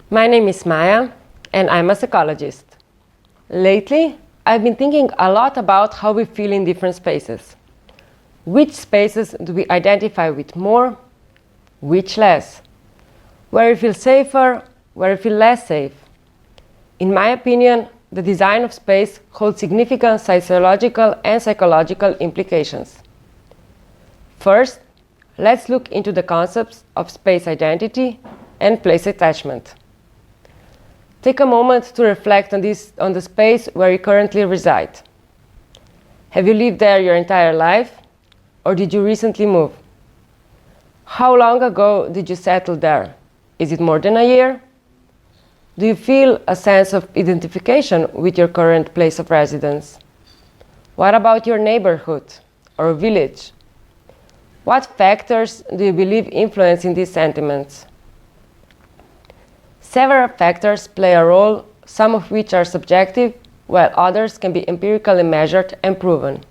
My name is Maja, and I'm a psychologist. Lately, I've been thinking a lot about how we feel in different spaces. Which spaces do we identify with more, which less? Where we feel safer, where we feel less safe? In my opinion, the design of space holds significant sociological and psychological implications. First, let's look into the concepts of space identity and place attachment. Take a moment to reflect on the space where you currently reside. Have you lived there your entire life, or did you recently move? How long ago did you settle there? Is it more than a year? Do you feel a sense of identification with your current place of residence? What about your neighborhood or village? What factors do you believe influence in these sentiments? Several factors play a role, some of which are subjective, while others can be empirically measured and proven.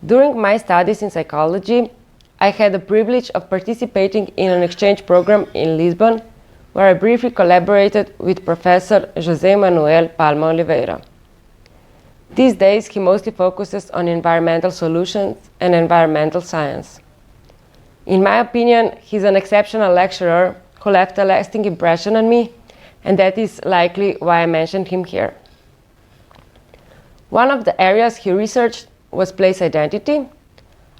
During my studies in psychology, I had the privilege of participating in an exchange program in Lisbon, where I briefly collaborated with Professor José Manuel Palma Oliveira. These days, he mostly focuses on environmental solutions and environmental science. In my opinion, he's an exceptional lecturer who left a lasting impression on me, and that is likely why I mentioned him here. One of the areas he researched was place identity,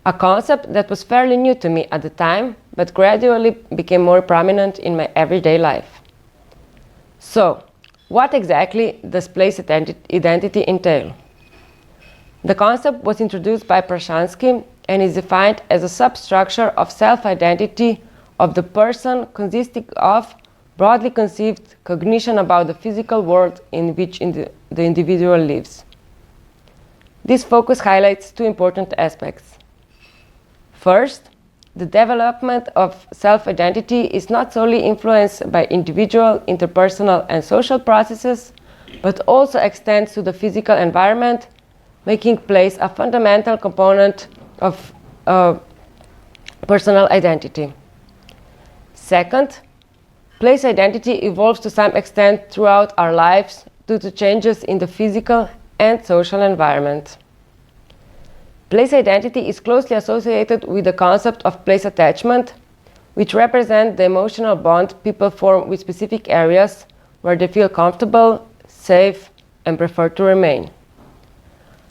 a concept that was fairly new to me at the time, but gradually became more prominent in my everyday life. So, what exactly does place identity entail? The concept was introduced by Prashansky and is defined as a substructure of self-identity of the person consisting of broadly conceived cognition about the physical world in which the individual lives. This focus highlights two important aspects. First, the development of self-identity is not solely influenced by individual, interpersonal, and social processes, but also extends to the physical environment, making place a fundamental component of personal identity. Second, place identity evolves to some extent throughout our lives due to changes in the physical and social environment. Place identity is closely associated with the concept of place attachment, which represents the emotional bond people form with specific areas where they feel comfortable, safe, and prefer to remain.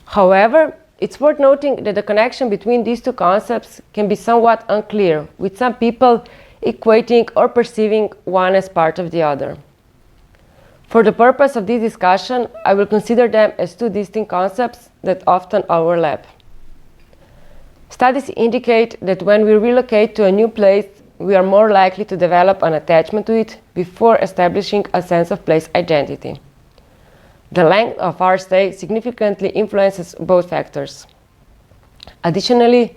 However, it's worth noting that the connection between these two concepts can be somewhat unclear, with some people equating or perceiving one as part of the other. For the purpose of this discussion, I will consider them as two distinct concepts that often overlap. Studies indicate that when we relocate to a new place, we are more likely to develop an attachment to it before establishing a sense of place identity. The length of our stay significantly influences both factors. Additionally,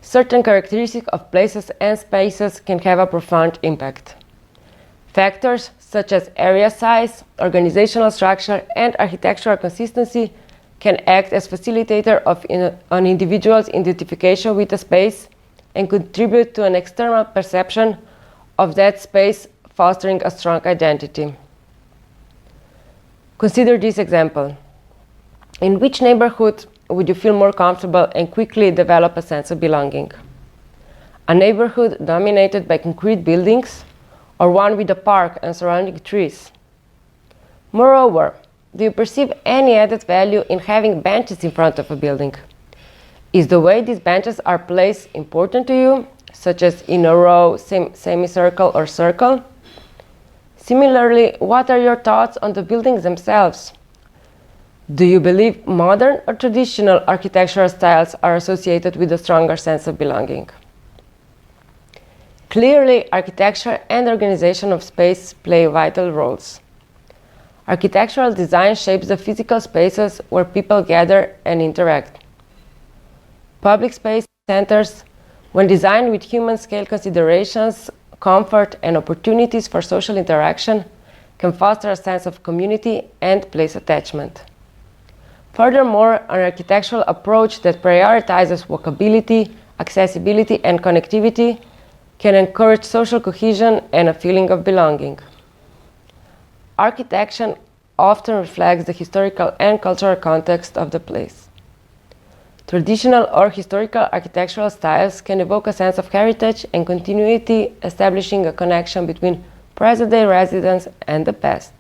certain characteristics of places and spaces can have a profound impact. Factors such as area size, organizational structure, and architectural consistency can act as facilitator of an individual's identification with a space and contribute to an external perception of that space, fostering a strong identity. Consider this example. In which neighborhood would you feel more comfortable and quickly develop a sense of belonging? A neighborhood dominated by concrete buildings, or one with a park and surrounding trees? Moreover, do you perceive any added value in having benches in front of a building? Is the way these benches are placed important to you, such as in a row, semicircle, or circle? Similarly, what are your thoughts on the buildings themselves? Do you believe modern or traditional architectural styles are associated with a stronger sense of belonging? Clearly, architecture and organization of space play vital roles. Architectural design shapes the physical spaces where people gather and interact. Public space centers, when designed with human-scale considerations, comfort, and opportunities for social interaction, can foster a sense of community and place attachment. Furthermore, an architectural approach that prioritizes walkability, accessibility, and connectivity can encourage social cohesion and a feeling of belonging. architecture often reflects the historical and cultural context of the place. Traditional or historical architectural styles can evoke a sense of heritage and continuity, establishing a connection between present-day residents and the past.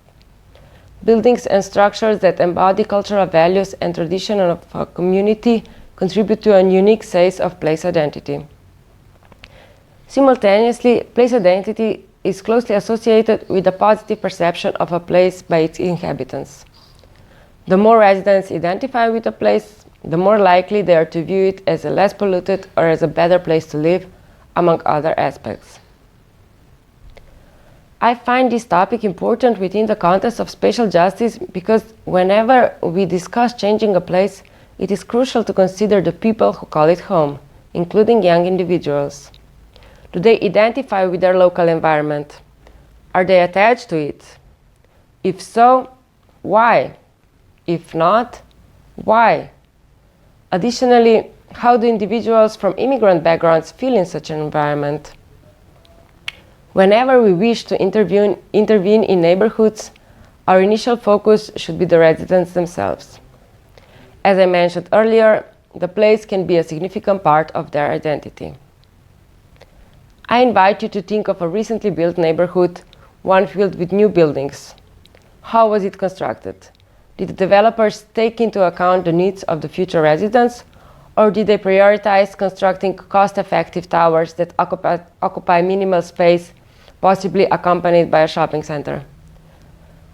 Buildings and structures that embody cultural values and tradition of a community contribute to a unique sense of place identity. Simultaneously, place identity is closely associated with the positive perception of a place by its inhabitants. The more residents identify with a place, the more likely they are to view it as a less polluted or as a better place to live, among other aspects. I find this topic important within the context of spatial justice because whenever we discuss changing a place, it is crucial to consider the people who call it home, including young individuals. Do they identify with their local environment? Are they attached to it? If so, why? If not, why? Additionally, how do individuals from immigrant backgrounds feel in such an environment? Whenever we wish to intervene in neighborhoods, our initial focus should be the residents themselves. As I mentioned earlier, the place can be a significant part of their identity. I invite you to think of a recently built neighborhood, one filled with new buildings. How was it constructed? Did the developers take into account the needs of the future residents, or did they prioritize constructing cost-effective towers that occupy minimal space, possibly accompanied by a shopping center?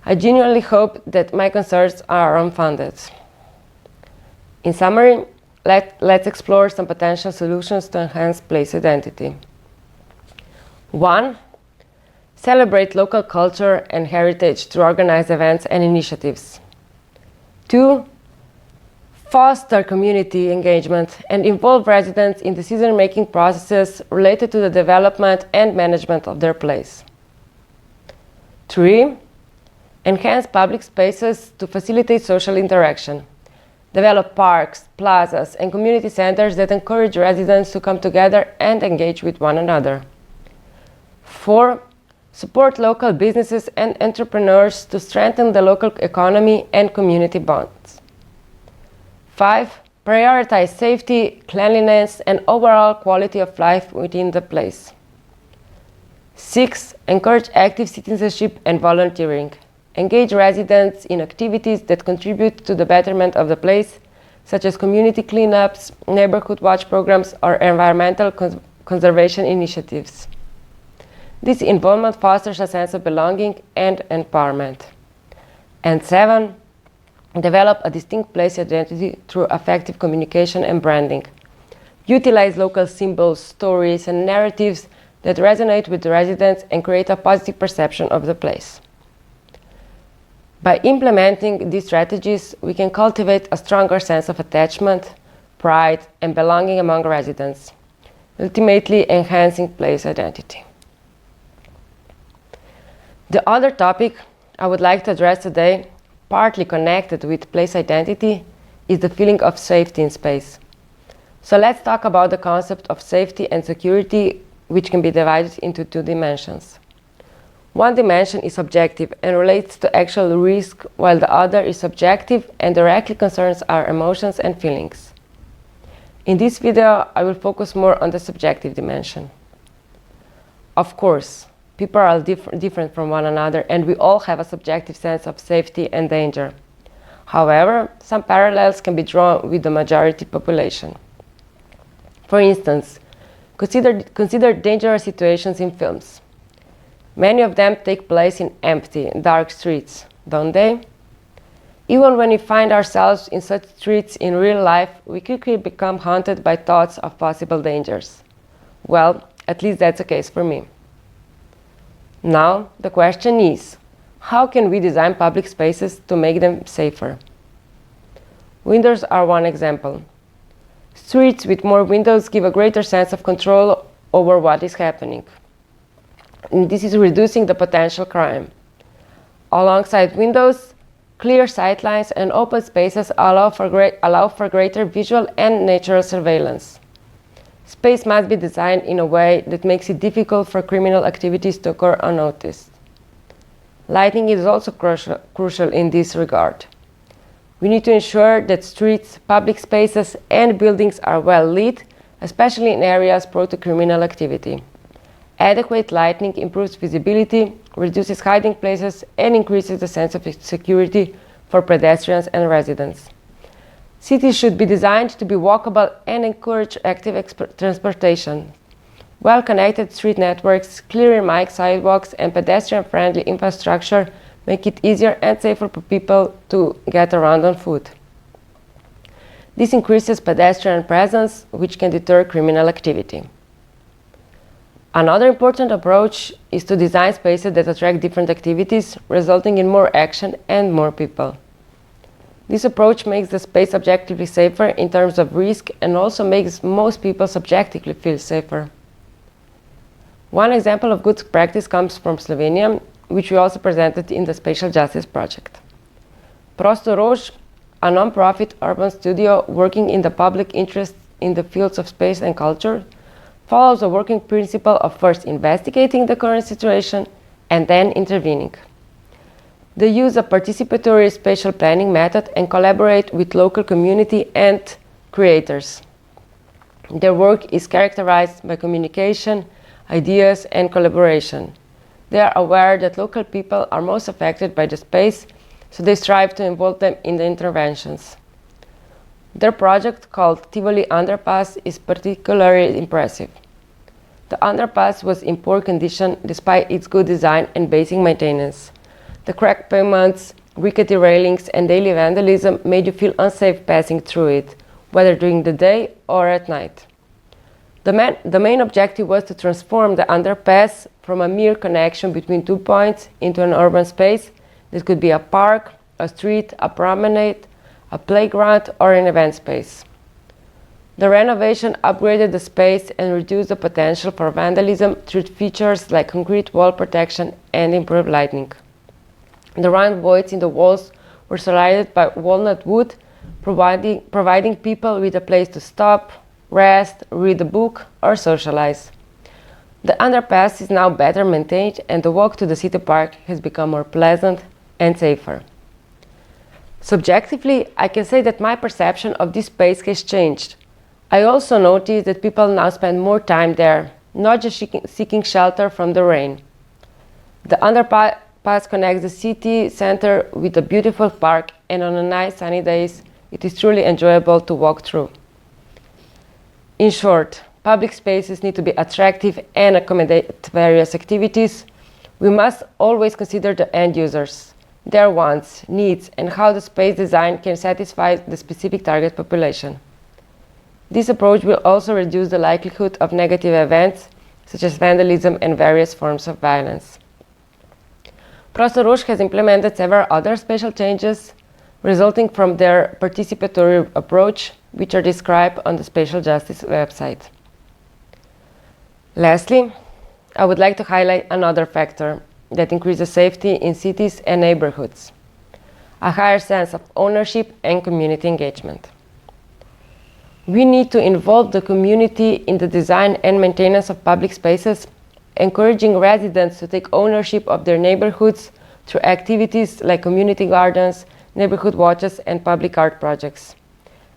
I genuinely hope that my concerns are unfounded. In summary, let's explore some potential solutions to enhance place identity. 1. Celebrate local culture and heritage through organized events and initiatives. 2. Foster community engagement and involve residents in decision-making processes related to the development and management of their place. 3. Enhance public spaces to facilitate social interaction. Develop parks, plazas, and community centers that encourage residents to come together and engage with one another. 4. Support local businesses and entrepreneurs to strengthen the local economy and community bonds. 5. Prioritize safety, cleanliness, and overall quality of life within the place. 6. Encourage active citizenship and volunteering. Engage residents in activities that contribute to the betterment of the place, such as community cleanups, neighborhood watch programs, or environmental conservation initiatives. This involvement fosters a sense of belonging and empowerment. And 7. Develop a distinct place identity through effective communication and branding. Utilize local symbols, stories, and narratives that resonate with the residents and create a positive perception of the place. By implementing these strategies, we can cultivate a stronger sense of attachment, pride, and belonging among residents, ultimately enhancing place identity. The other topic I would like to address today, partly connected with place identity, is the feeling of safety in space. So let's talk about the concept of safety and security, which can be divided into 2 dimensions. One dimension is objective and relates to actual risk, while the other is subjective and directly concerns our emotions and feelings. In this video, I will focus more on the subjective dimension. Of course, people are different from one another, and we all have a subjective sense of safety and danger. However, some parallels can be drawn with the majority population. For instance, consider dangerous situations in films. Many of them take place in empty, dark streets, don't they? Even when we find ourselves in such streets in real life, we quickly become haunted by thoughts of possible dangers. Well, at least that's the case for me. Now, the question is, how can we design public spaces to make them safer? Windows are one example. Streets with more windows give a greater sense of control over what is happening. And this is reducing the potential crime. Alongside windows, clear sightlines and open spaces allow for greater visual and natural surveillance. Space must be designed in a way that makes it difficult for criminal activities to occur unnoticed. Lighting is also crucial in this regard. We need to ensure that streets, public spaces, and buildings are well lit, especially in areas prone to criminal activity. Adequate lighting improves visibility, reduces hiding places, and increases the sense of security for pedestrians and residents. Cities should be designed to be walkable and encourage active transportation. Well-connected street networks, clear and mic sidewalks, and pedestrian-friendly infrastructure make it easier and safer for people to get around on foot. This increases pedestrian presence, which can deter criminal activity. Another important approach is to design spaces that attract different activities, resulting in more action and more people. This approach makes the space objectively safer in terms of risk and also makes most people subjectively feel safer. One example of good practice comes from Slovenia, which we also presented in the Spatial Justice project. Prostor, a non-profit urban studio working in the public interest in the fields of space and culture, follows a working principle of first investigating the current situation and then intervening. They use a participatory spatial planning method and collaborate with local community and creators. Their work is characterized by communication, ideas, and collaboration. They are aware that local people are most affected by the space, so they strive to involve them in the interventions. Their project, called Tivoli Underpass, is particularly impressive. The underpass was in poor condition despite its good design and basic maintenance. The cracked pavements, rickety railings, and daily vandalism made you feel unsafe passing through it, whether during the day or at night. The main objective was to transform the underpass from a mere connection between 2 points into an urban space that could be a park, a street, a promenade, a playground, or an event space. The renovation upgraded the space and reduced the potential for vandalism through features like concrete wall protection and improved lighting. The round voids in the walls were surrounded by walnut wood, providing people with a place to stop, rest, read a book, or socialize. The underpass is now better maintained and the walk to the city park has become more pleasant and safer. Subjectively, I can say that my perception of this space has changed. I also noticed that people now spend more time there, not just seeking shelter from the rain. The underpass connects the city center with a beautiful park, and on a nice sunny days, it is truly enjoyable to walk through. In short, public spaces need to be attractive and accommodate various activities. We must always consider the end users, their wants, needs, and how the space design can satisfy the specific target population. This approach will also reduce the likelihood of negative events, such as vandalism and various forms of violence. Prostor has implemented several other spatial changes resulting from their participatory approach, which are described on the Spatial Justice website. Lastly, I would like to highlight another factor that increases safety in cities and neighborhoods: a higher sense of ownership and community engagement. We need to involve the community in the design and maintenance of public spaces, encouraging residents to take ownership of their neighborhoods through activities like community gardens, neighborhood watches, and public art projects.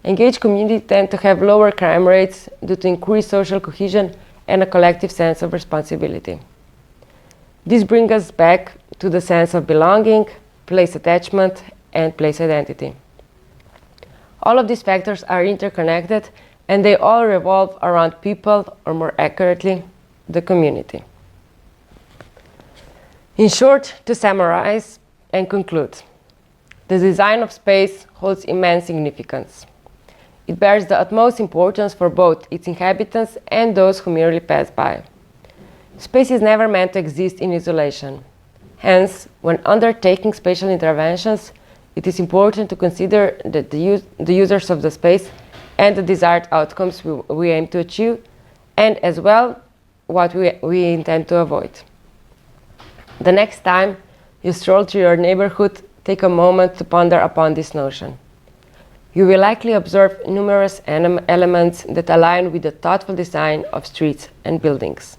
Engaged communities tend to have lower crime rates due to increased social cohesion and a collective sense of responsibility. This brings us back to the sense of belonging, place attachment, and place identity. All of these factors are interconnected, and they all revolve around people, or more accurately, the community. In short, to summarize and conclude, the design of space holds immense significance. It bears the utmost importance for both its inhabitants and those who merely pass by. Space is never meant to exist in isolation. Hence, when undertaking spatial interventions, it is important to consider that the users of the space and the desired outcomes we aim to achieve, and as well what we intend to avoid. The next time you stroll through your neighborhood, take a moment to ponder upon this notion. You will likely observe numerous elements that align with the thoughtful design of streets and buildings.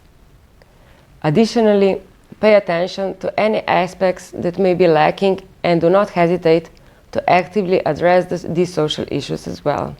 Additionally, Pay attention to any aspects that may be lacking and do not hesitate to actively address these social issues as well.